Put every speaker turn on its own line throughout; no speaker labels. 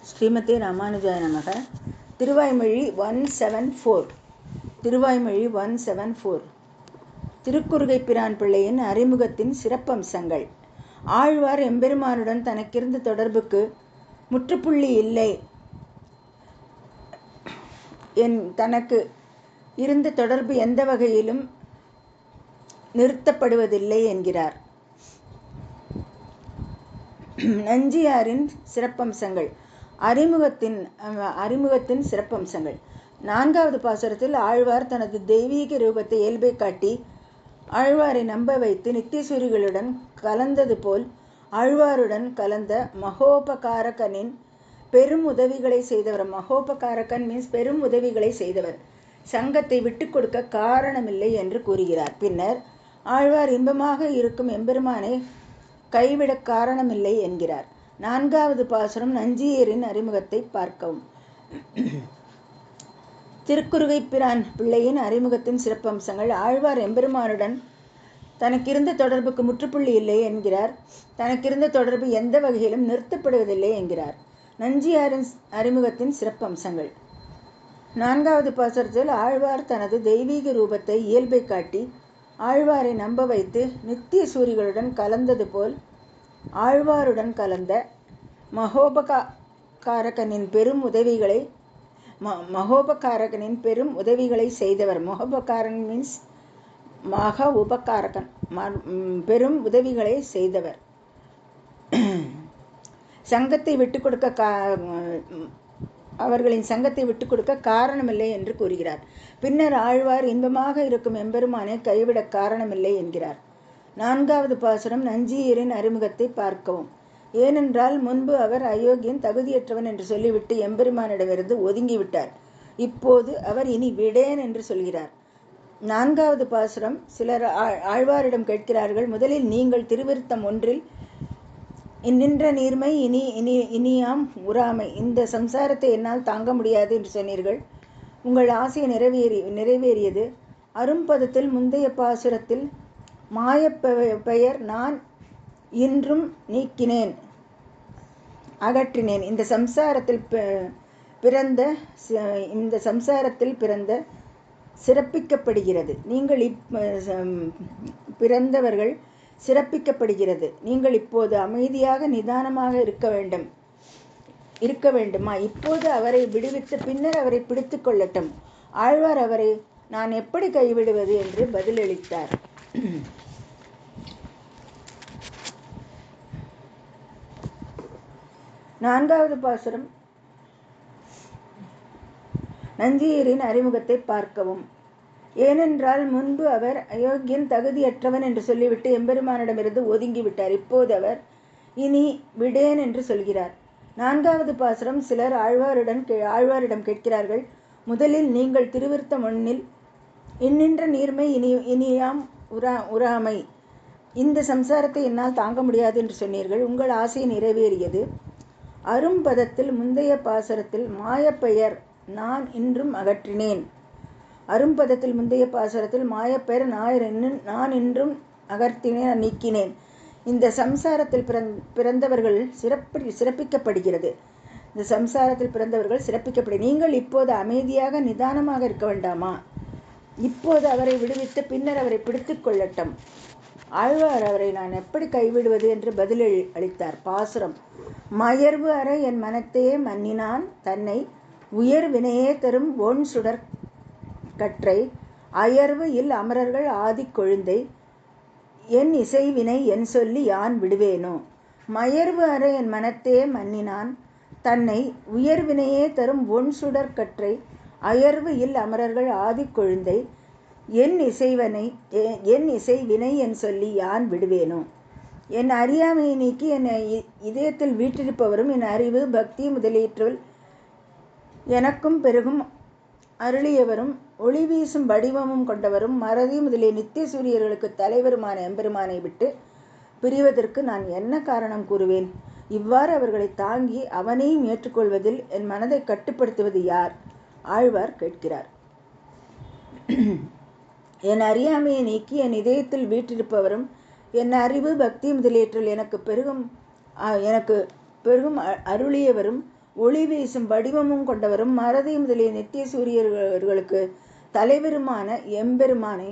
ஸ்ரீமதே ராமானுஜாய நமக. திருவாய்மொழி 174. திருவாய்மொழி 174. திருக்குறுகை பிரான் பிள்ளையின் அறிமுகத்தின் சிறப்பம்சங்கள். ஆழ்வார் எம்பெருமானுடன் தனக்கிருந்த தொடர்புக்கு முற்றுப்புள்ளி இல்லை. தனக்கு இருந்த தொடர்பு எந்த வகையிலும் நிறுத்தப்படுவதில்லை என்கிறார். நஞ்சியாரின் சிறப்பம்சங்கள். அறிமுகத்தின் சிறப்பம்சங்கள். 4வது பாசுரத்தில் ஆழ்வார் தனது தெய்வீக ரூபத்தை இயல்பை காட்டி ஆழ்வாரை நம்ப வைத்து நித்தியசூரிகளுடன் கலந்தது போல் ஆழ்வாருடன் கலந்த மகோபகாரகனின் பெரும் உதவிகளை செய்தவர். மகோபகாரகன் மீன்ஸ் பெரும் உதவிகளை செய்தவர். சங்கத்தை விட்டு கொடுக்க காரணமில்லை என்று கூறுகிறார். பின்னர் ஆழ்வார் இன்பமாக இருக்கும் எம்பெருமானை கைவிட காரணமில்லை என்கிறார். 4வது பாசுரம் நஞ்சியரின் அறிமுகத்தை பார்க்கவும். திருக்குறுகை பிரான் பிள்ளையின் அறிமுகத்தின் சிறப்பம்சங்கள். ஆழ்வார் எம்பெருமானுடன் தனக்கிருந்த தொடர்புக்கு முற்றுப்புள்ளி இல்லை என்கிறார். தனக்கிருந்த தொடர்பு எந்த வகையிலும் நிறுத்தப்படுவதில்லை என்கிறார். நஞ்சியாரின் அறிமுகத்தின் சிறப்பம்சங்கள். 4வது பாசுரத்தில் ஆழ்வார் தனது தெய்வீக ரூபத்தை இயல்பை காட்டி ஆழ்வாரை நம்ப வைத்து நித்திய சூரிகளுடன் கலந்தது போல் ஆழ்வாருடன் கலந்த மகோபகாரகனின் பெரும் உதவிகளை செய்தவர். மகோபகாரன் மீன்ஸ் மக உபகாரகன், பெரும் உதவிகளை செய்தவர். அவர்களின் சங்கத்தை விட்டுக் கொடுக்க காரணமில்லை என்று கூறுகிறார். பின்னர் ஆழ்வார் இன்பமாக இருக்கும் எம்பெருமானை கைவிட காரணமில்லை என்கிறார். 4வது பாசுரம் நஞ்சியரின் அறிமுகத்தை பார்க்கவும். ஏனென்றால் முன்பு அவர் அயோக்கியன், தகுதியற்றவன் என்று சொல்லிவிட்டு எம்பெருமானிடமிருந்து ஒதுங்கிவிட்டார். இப்போது அவர் இனி விடேன் என்று சொல்கிறார். 4வது பாசுரம். சிலர் ஆழ்வாரிடம் கேட்கிறார்கள், முதலில் நீங்கள் திருவிருத்தம் 1 நின்ற நீர்மை இனியாம் உறாமை, இந்த சம்சாரத்தை என்னால் தாங்க முடியாது என்று சொன்னீர்கள். உங்கள் ஆசை நிறைவேறியது. அரும்பதத்தில் முந்தைய பாசுரத்தில் மாய பெயர் நான் இன்றும் நீக்கினேன், அகற்றினேன். இந்த சம்சாரத்தில் பிறந்த சிறப்பிக்கப்படுகிறது. நீங்கள் பிறந்தவர்கள் சிறப்பிக்கப்படுகிறது. நீங்கள் இப்போது அமைதியாக நிதானமாக இருக்க வேண்டுமா? இப்போது அவரை விடுவித்து பின்னர் அவரை பிடித்து கொள்ளட்டும். ஆழ்வார் அவரை நான் எப்படி கைவிடுவது என்று பதிலளித்தார். 4வது பாசுரம் நஞ்சியரின் அறிமுகத்தை பார்க்கவும். ஏனென்றால் முன்பு அவர் அயோக்கியன், தகுதியற்றவன் என்று சொல்லிவிட்டு எம்பெருமானிடமிருந்து ஒதுங்கிவிட்டார். இப்போது அவர் இனி விடேன் என்று சொல்கிறார். 4வது பாசுரம். சிலர் ஆழ்வாரிடம் கேட்கிறார்கள், முதலில் நீங்கள் திருவிருத்தம் 1 இன்னின்ற நீர்மை இனியாம் உறாமை, இந்த சம்சாரத்தை என்னால் தாங்க முடியாது என்று சொன்னீர்கள். உங்கள் ஆசை நிறைவேறியது. அரும்பதத்தில் முந்தைய பாசுரத்தில் மாயப்பெயர் நான் இன்றும் அகற்றினேன். அரும்பதத்தில் முந்தைய பாசுரத்தில் மாயப்பெயர் நான் இன்றும் அகற்றினேன், நீக்கினேன். இந்த சம்சாரத்தில் பிறந்தவர்கள் சிறப்பிக்கப்படுகிறது. நீங்கள் இப்போது அமைதியாக நிதானமாக இருக்க வேண்டாமா? இப்போது அவரை விடுவித்து பின்னர் அவரை பிடித்து கொள்ளட்டும். ஆழ்வார் அவரை நான் எப்படி கைவிடுவது என்று பதில் அளித்தார். பாசுரம். மயர்வு அற என் மனத்தையே மன்னினான், தன்னை உயர் வினையே தரும் ஒன் சுடர் கற்றை அயர்வு இல் அமரர்கள் ஆதி கொழுந்தை என் இசைவினை என் சொல்லி யான் விடுவேனோ. மயர்வு அற என் மனத்தையே மன்னினான், தன்னை உயர்வினையே தரும் ஒன் சுடர் கற்றை அயர்வு இல் அமரர்கள் ஆதி கொழுந்தை என் இசைவினை என் சொல்லி யான் விடுவேனோ. என் அறியாமையை நீக்கி என் இதயத்தில் வீற்றிருப்பவரும் என் அறிவு பக்தி முதலியற்றுள் எனக்கும் பெருகும் அருளியவரும் ஒளி வீசும் வடிவமும் கொண்டவரும் மறதி முதலிய நித்திய சூரியர்களுக்கு தலைவருமான எம்பெருமானை விட்டு பிரிவதற்கு நான் என்ன காரணம் கூறுவேன்? இவ்வாறு அவர்களை தாங்கி அவனையும் ஏற்றுக்கொள்வதில் என் மனதை கட்டுப்படுத்துவது யார்? ஆழ்வார் கேட்கிறார். என் அறியாமையை நீக்கி என் இதயத்தில் வீற்றிருப்பவரும் என் அறிவு பக்தி முதலியற்றில் எனக்கு பெருகும் அருளியவரும் ஒளி வீசும் வடிவமும் கொண்டவரும் மறதி முதலிய நித்திய சூரியர்களுக்கு தலைவருமான எம்பெருமானை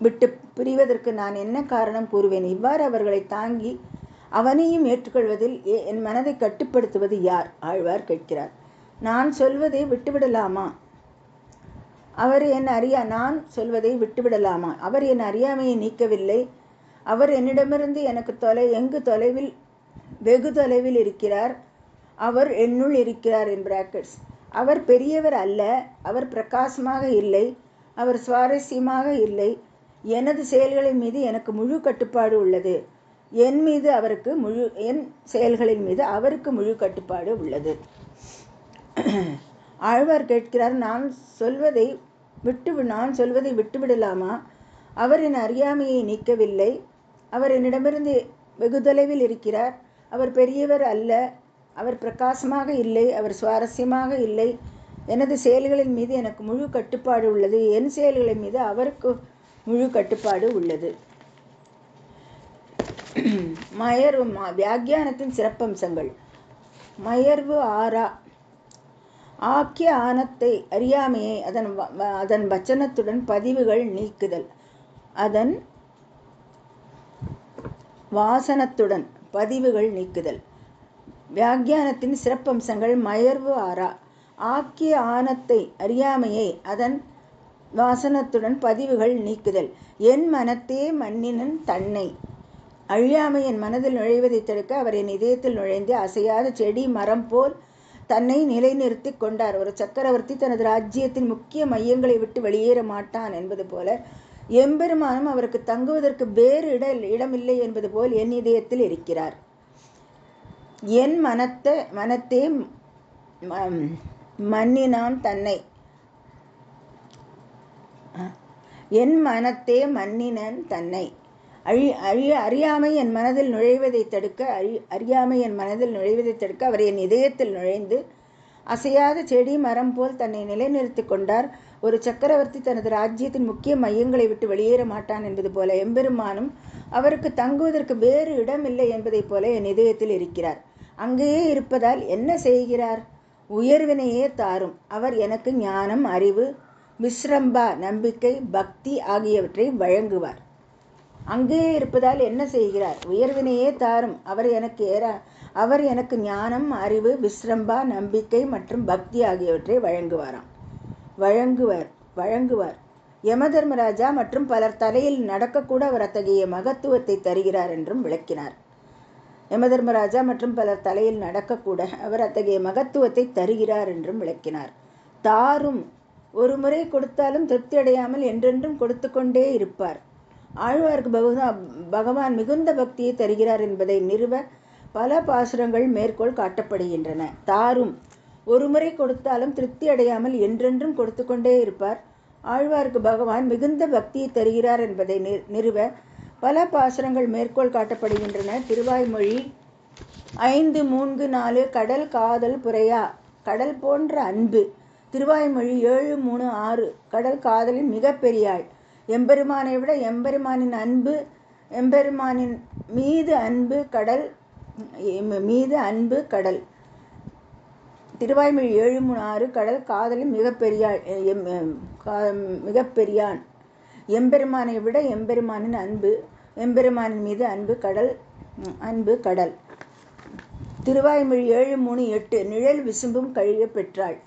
விட்டு பிரிவதற்கு நான் என்ன காரணம் கூறுவேன்? இவ்வாறு அவர்களை தாங்கி அவனையும் ஏற்றுக்கொள்வதில் என் மனதை கட்டுப்படுத்துவது யார்? ஆழ்வார் கேட்கிறார். நான் சொல்வதை விட்டுவிடலாமா? நான் சொல்வதை விட்டுவிடலாமா? அவர் என் அறியாமையை நீக்கவில்லை. அவர் என்னிடமிருந்து எனக்கு வெகு தொலைவில் இருக்கிறார். அவர் என்னுள் இருக்கிறார் இன் பிராக்கெட்ஸ். அவர் பெரியவர் அல்ல. அவர் பிரகாசமாக இல்லை. அவர் சுவாரஸ்யமாக இல்லை. எனது செயல்களின் மீது எனக்கு முழு கட்டுப்பாடு உள்ளது. என் செயல்களின் மீது அவருக்கு முழு கட்டுப்பாடு உள்ளது. ஆழ்வார் கேட்கிறார், நான் சொல்வதை விட்டுவிடலாமா? அவர் என் அறியாமையை நீக்கவில்லை. அவர் என்னிடமிருந்து வெகு தொலைவில் இருக்கிறார். அவர் பெரியவர் அல்ல. அவர் பிரகாசமாக இல்லை. அவர் சுவாரஸ்யமாக இல்லை. எனது செயல்களின் மீது எனக்கு முழு கட்டுப்பாடு உள்ளது. என் செயல்களின் மீது அவருக்கு முழு கட்டுப்பாடு உள்ளது. வியாக்கியானத்தின் சிறப்பம்சங்கள். மயர்வு ஆறா. ஆக்கிய ஆனத்தை அறியாமையை அதன் வச்சனத்துடன் பதிவுகள் நீக்குதல். அதன் வாசனத்துடன் பதிவுகள் நீக்குதல். வியாக்கியானத்தின் சிறப்பம்சங்கள். மயர்வு ஆறா. ஆக்கிய ஆனத்தை அறியாமையை அதன் வாசனத்துடன் பதிவுகள் நீக்குதல். என் மனத்தே மன்னினன் தன்னை. அழியாமை என் மனதில் நுழைவதை தடுக்க அவர் என் இதயத்தில் நுழைந்து அசையாத செடி மரம் போல் தன்னை நிலைநிறுத்தி கொண்டார். ஒரு சக்கரவர்த்தி தனது ராஜ்யத்தின் முக்கிய மையங்களை விட்டு வெளியேற மாட்டான் என்பது போல எம்பெருமானும் அவருக்கு தங்குவதற்கு வேறு இடமில்லை என்பது போல் என் இதயத்தில் இருக்கிறார். என் மனத்தே மன்னினான் தன்னை. என் மனத்தே மன்னினன் தன்னை. அறியாமை என் மனதில் நுழைவதை தடுக்க அவர் என் இதயத்தில் நுழைந்து அசையாத செடி மரம் போல் தன்னை நிலைநிறுத்தி கொண்டார். ஒரு சக்கரவர்த்தி தனது ராஜ்யத்தின் முக்கிய மையங்களை விட்டு வெளியேற மாட்டான் என்பது போல எம்பெருமானும் அவருக்கு தங்குவதற்கு வேறு இடம் இல்லை என்பதை போல என் இதயத்தில் இருக்கிறார். அங்கேயே இருப்பதால் என்ன செய்கிறார்? உயர்வினையே தாரும். அவர் எனக்கு ஞானம், அறிவு, விஸ்ரம்பா, நம்பிக்கை, பக்தி ஆகியவற்றை வழங்குவார். அங்கேயே இருப்பதால் என்ன செய்கிறார்? உயர்வினையே தாரும். அவர் எனக்கு ஞானம், அறிவு, விஸ்ரம்பா, நம்பிக்கை மற்றும் பக்தி ஆகியவற்றை வழங்குவார். யமதர்மராஜா மற்றும் பலர் தலையில் நடக்கக்கூட அவர் அத்தகைய மகத்துவத்தை தருகிறார் என்றும் விளக்கினார். யமதர்மராஜா மற்றும் பலர் தலையில் நடக்கக்கூட அவர் அத்தகைய மகத்துவத்தை தருகிறார் என்றும் விளக்கினார். தாரும். ஒரு முறை கொடுத்தாலும் திருப்தி அடையாமல் என்றென்றும் கொடுத்து கொண்டே இருப்பார். ஆழ்வாருக்கு பகவான் மிகுந்த பக்தியை தருகிறார் என்பதை நிறுவ பல பாசுரங்கள் மேற்கோள் காட்டப்படுகின்றன. தாரும். ஒரு முறை கொடுத்தாலும் திருப்தி அடையாமல் என்றென்றும் கொடுத்து கொண்டே இருப்பார். ஆழ்வாருக்கு பகவான் மிகுந்த பக்தியை தருகிறார் என்பதை நிறுவ பல பாசுரங்கள் மேற்கோள் காட்டப்படுகின்றன. திருவாய்மொழி 5:3-4 கடல் காதல் புரையா. கடல் போன்ற அன்பு. திருவாய்மொழி 7:3-6 கடல் காதலின் மிக பெரியாள். எம்பெருமானை விட எம்பெருமானின் மீது அன்பு கடல். திருவாய்மொழி 7:3-6 கடல் காதலின் மிக பெரியான். எம்பெருமானை விட எம்பெருமானின் மீது அன்பு கடல். திருவாய்மொழி 7:3-8 நிழல் விசும்பும் கழிய பெற்றாள்.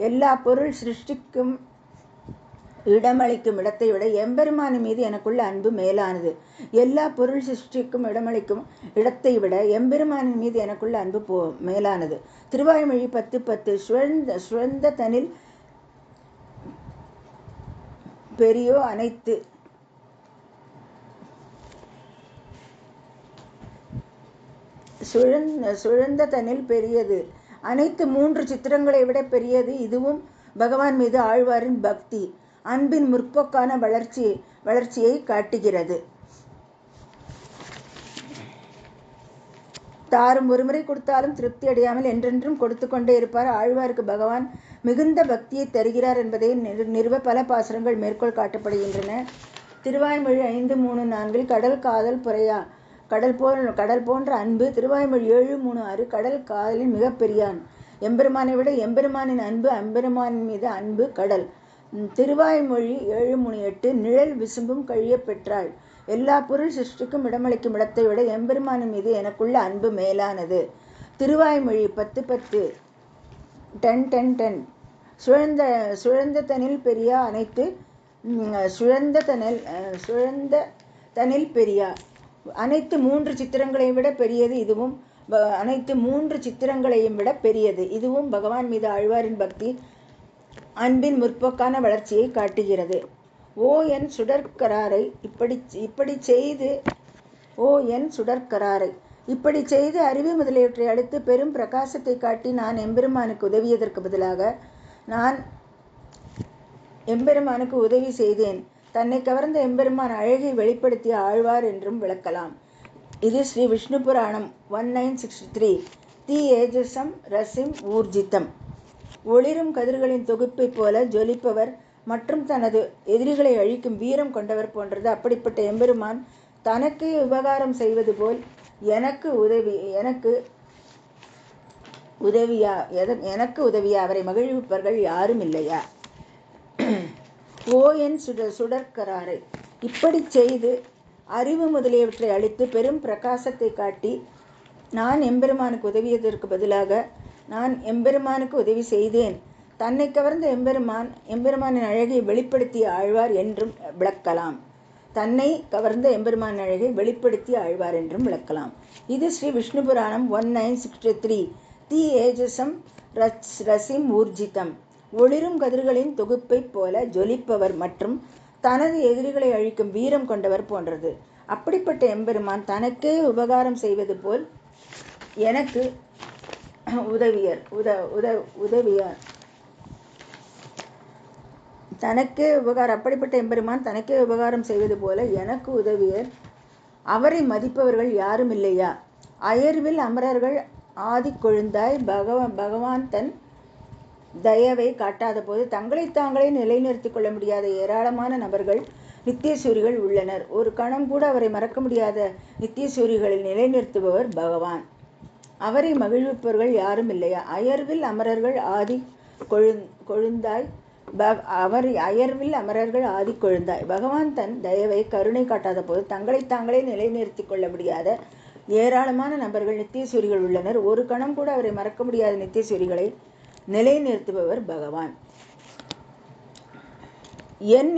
எல்லா பொருள் சிருஷ்டிக்கும் இடமளிக்கும் இடத்தை விட எம்பெருமானின் மீது எனக்குள்ள அன்பு மேலானது. எல்லா பொருள் சிருஷ்டிக்கும் இடமளிக்கும் இடத்தை விட எம்பெருமானின் மீது எனக்குள்ள அன்பு மேலானது. திருவாய்மொழி 10:10 சுழந்த தனில் பெரியோ அனைத்து. சுழந்த தனில் பெரியது. அனைத்து 3 சித்திரங்களை விட பெரியது. இதுவும் பகவான் மீது ஆழ்வாரின் பக்தி அன்பின் முற்போக்கான வளர்ச்சியை காட்டுகிறது. தாரும். ஒருமுறை கொடுத்தாலும் திருப்தி அடையாமல் என்றென்றும் கொடுத்து கொண்டே இருப்பார். ஆழ்வாருக்கு பகவான் மிகுந்த பக்தியை தருகிறார் என்பதை நிறுவ பல பாசுரங்கள் மேற்கோள் காட்டப்படுகின்றன. திருவாய்மொழி 5:3-4 கடல் காதல் புரையா. கடல் போன்ற அன்பு. திருவாய்மொழி 7:3-6. கடல் காதலின் மிகப்பெரியான். எம்பெருமானை விட எம்பெருமானின் அன்பு, எம்பெருமானின் மீது அன்பு கடல். திருவாய்மொழி 7:3-8. நிழல் விசும்பும் கழிய பெற்றாள். எல்லா பொருள் சிருஷ்டிக்கும் இடமளிக்கும் இடத்தை விட எம்பெருமானின் மீது எனக்குள்ள அன்பு மேலானது. திருவாய்மொழி 10:10. 10:10. சுழந்த தனில் பெரியா அனைத்து தனில் பெரியா. அனைத்து 3 சித்திரங்களையும் விட பெரியது இதுவும். அனைத்து 3 சித்திரங்களையும் விட பெரியது இதுவும். பகவான் மீது ஆழ்வாரின் பக்தி அன்பின் முற்போக்கான வளர்ச்சியை காட்டுகிறது. ஓ என் சுடற்கராரை இப்படி செய்து அறிவு முதலியவற்றை அடுத்து பெரும் பிரகாசத்தை காட்டி நான் எம்பெருமானுக்கு உதவியதற்கு பதிலாக நான் எம்பெருமானுக்கு உதவி செய்தேன். தன்னை கவர்ந்த எம்பெருமான் அழகை வெளிப்படுத்திய ஆழ்வார் என்றும் விளக்கலாம். இது ஸ்ரீ விஷ்ணு புராணம் 1963. தி ஏஜசம் ரசிம் ஊர்ஜிதம். ஒளிரும் கதிர்களின் தொகுப்பை போல ஜொலிப்பவர் மற்றும் தனது எதிரிகளை அழிக்கும் வீரம் கொண்டவர் போன்றது. அப்படிப்பட்ட எம்பெருமான் தனக்கு உபகாரம் செய்வது போல் எனக்கு உதவியா அவரை மகிழ்விப்பவர்கள் யாரும் இல்லையா? ஓ என் சுடற்கராரை இப்படி செய்து அறிவு முதலியவற்றை அளித்து பெரும் பிரகாசத்தை காட்டி நான் எம்பெருமானுக்கு உதவியதற்கு பதிலாக நான் எம்பெருமானுக்கு உதவி செய்தேன். தன்னை கவர்ந்த எம்பெருமானின் அழகை வெளிப்படுத்திய ஆழ்வார் என்றும் விளக்கலாம். தன்னை கவர்ந்த எம்பெருமானின் அழகை வெளிப்படுத்திய ஆழ்வார் என்றும் விளக்கலாம். இது ஸ்ரீ விஷ்ணு புராணம் 1963. தி ஏஜசம் ரசிம் ஊர்ஜிதம். ஒளிரும் கதிர்களின் தொகுப்பை போல ஜொலிப்பவர் மற்றும் தனது எதிரிகளை அழிக்கும் வீரம் கொண்டவர் போன்றது. அப்படிப்பட்ட எம்பெருமான் தனக்கே உபகாரம் செய்வது போல் எனக்கு உதவியார். அப்படிப்பட்ட எம்பெருமான் தனக்கே உபகாரம் செய்வது போல எனக்கு உதவியர். அவரை மதிப்பவர்கள் யாரும் இல்லையா? அயர்வில் அமரர்கள் ஆதி கொழுந்தாய். பகவான் தன் தயவை காட்டாத போது தங்களை தாங்களே நிலைநிறுத்திக் கொள்ள முடியாத ஏராளமான நபர்கள் நித்தியசூரிகள் உள்ளனர். ஒரு கணம் கூட அவரை மறக்க முடியாத நித்தியசூரிகளில் நிலைநிறுத்துபவர் பகவான். அவரை மகிழ்விப்பவர்கள் யாரும் இல்லையா? அயர்வில் அமரர்கள் ஆதி கொழுந்தாய். பகவான் தன் தயவை கருணை காட்டாத போது தங்களை தாங்களே நிலைநிறுத்திக் கொள்ள முடியாத ஏராளமான நபர்கள் நித்தியசூரிகள் உள்ளனர். ஒரு கணம் கூட அவரை மறக்க முடியாத நித்தியசூரிகளை நிலைநிறுத்துபவர் பகவான். என்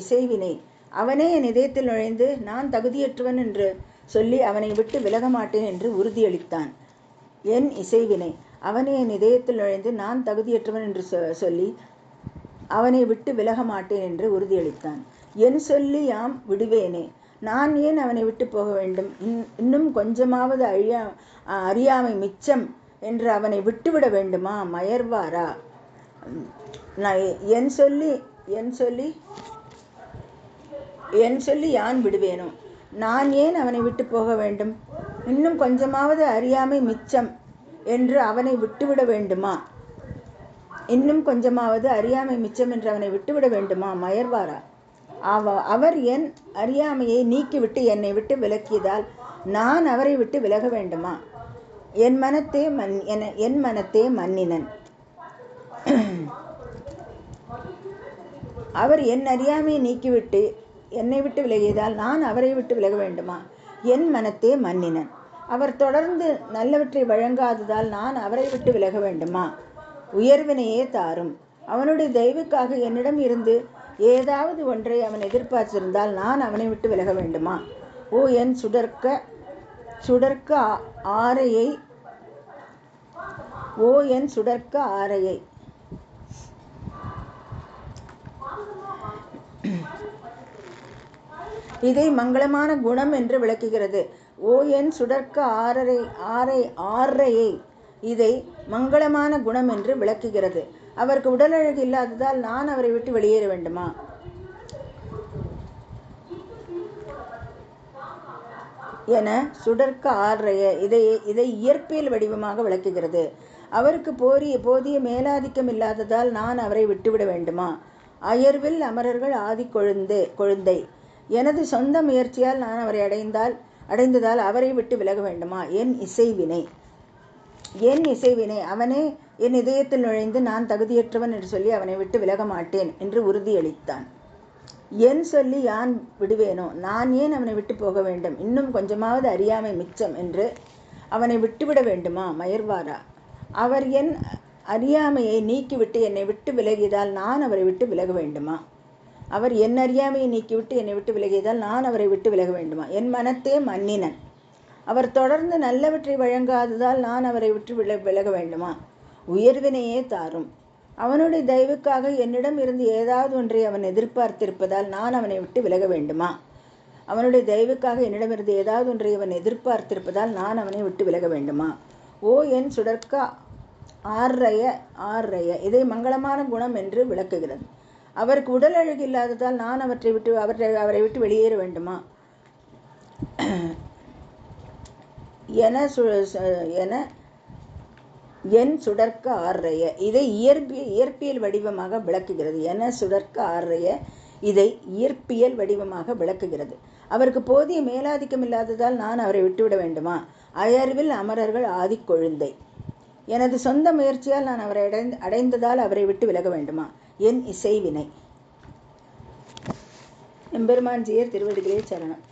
இசைவினை அவனே என் இதயத்தில் நுழைந்து நான் தகுதியற்றவன் என்று சொல்லி அவனை விட்டு விலக மாட்டேன் என்று உறுதியளித்தான். என் இசைவினை அவனே என் இதயத்தில் நுழைந்து நான் தகுதியற்றவன் என்று சொல்லி அவனை விட்டு விலக மாட்டேன் என்று உறுதியளித்தான். என் சொல்லி யாம் விடுவேனே, நான் ஏன் அவனை விட்டு போக வேண்டும்? இன்னும் கொஞ்சமாவது அறியாமை மிச்சம் என்று அவனை விட்டுவிட வேண்டுமா? மயர்வாரா? என் சொல்லி யான் விடுவேனோ, நான் ஏன் அவனை விட்டு போக வேண்டும்? இன்னும் கொஞ்சமாவது அறியாமை மிச்சம் என்று அவனை விட்டுவிட வேண்டுமா? மயர்வாரா? அவர் என் அறியாமையை நீக்கிவிட்டு என்னை விட்டு விலக்கியதால் நான் அவரை விட்டு விலக வேண்டுமா? என் மனத்தே மன்னினன். அவர் என் அறியாமையை நீக்கிவிட்டு என்னை விட்டு விலகியதால் நான் அவரை விட்டு விலக வேண்டுமா? என் மனத்தே மன்னினன். அவர் தொடர்ந்து நல்லவற்றை வழங்காததால் நான் அவரை விட்டு விலக வேண்டுமா? உயர்வினையே தாரும். அவனுடைய தயவுக்காக என்னிடம் இருந்து ஏதாவது ஒன்றை அவன் எதிர்பார்த்திருந்தால் நான் அவனை விட்டு விலக வேண்டுமா? ஓ என் சுடர்க்க ஆரையை இதை மங்களமான குணம் என்று விளக்குகிறது. ஓ என் சுடர்க்க ஆரையை இதை மங்களமான குணம் என்று விளக்குகிறது. அவருக்கு உடல் அழகு இல்லாததால் நான் அவரை விட்டு வெளியேற வேண்டுமா? என சுடர்க்க ஆரைய இதை இயற்பியல் வடிவமாக விளக்குகிறது. அவருக்கு போதிய மேலாதிக்கம் இல்லாததால் நான் அவரை விட்டுவிட வேண்டுமா? அயர்வில் அமரர்கள் ஆதி கொழுந்தை எனது சொந்த முயற்சியால் நான் அவரை அடைந்ததால் அவரை விட்டு விலக வேண்டுமா? என் இசைவினை அவனே என் இதயத்தில் நுழைந்து நான் தகுதியற்றவன் என்று சொல்லி அவனை விட்டு விலக மாட்டேன் என்று உறுதியளித்தான். என் சொல்லி யான் விடுவேனோ? நான் ஏன் அவனை விட்டு போக வேண்டும்? இன்னும் கொஞ்சமாவது அறியாமை மிச்சம் என்று அவனை விட்டுவிட வேண்டுமா? மயர்வாரா, அவர் என் அறியாமையை நீக்கிவிட்டு என்னை விட்டு விலகியதால் நான் அவரை விட்டு விலக வேண்டுமா? அவர் என் அறியாமையை நீக்கிவிட்டு என்னை விட்டு விலகியதால் நான் அவரை விட்டு விலக வேண்டுமா? என் மனத்தே மன்னினன், அவர் தொடர்ந்து நல்லவற்றை வழங்காததால் நான் அவரை விட்டு விலக வேண்டுமா? உயர்வினையே தாரும், அவனுடைய தயவுக்காக என்னிடம் இருந்து ஏதாவது ஒன்றை அவன் எதிர்பார்த்திருப்பதால் நான் அவனை விட்டு விலக வேண்டுமா? அவனுடைய தயவுக்காக என்னிடமிருந்து ஏதாவது ஒன்றை அவன் எதிர்பார்த்திருப்பதால் நான் அவனை விட்டு விலக வேண்டுமா? ஓ என் சுடர்க்க ஆர்ரய இதை மங்களமான குணம் என்று விளக்குகிறது. அவருக்கு உடல் அழகு இல்லாததால் நான் அவரை விட்டு வெளியேற வேண்டுமா? என் சுடர்க்க ஆர்ரய இதை இயற்பியல் வடிவமாக விளக்குகிறது. என சுடர்க்க ஆர்ரய இதை இயற்பியல் வடிவமாக விளக்குகிறது. அவருக்கு போதிய மேலாதிக்கம் இல்லாததால் நான் அவரை விட்டுவிட வேண்டுமா? அயர்வில் அமரர்கள் ஆதிக்கொழுந்தை, எனது சொந்த முயற்சியால் நான் அவரை அடைந்ததால் அவரை விட்டு விலக வேண்டுமா? என் இசைவினை. எம்பெருமான் ஜீயர் திருவடிகளே சரணம்.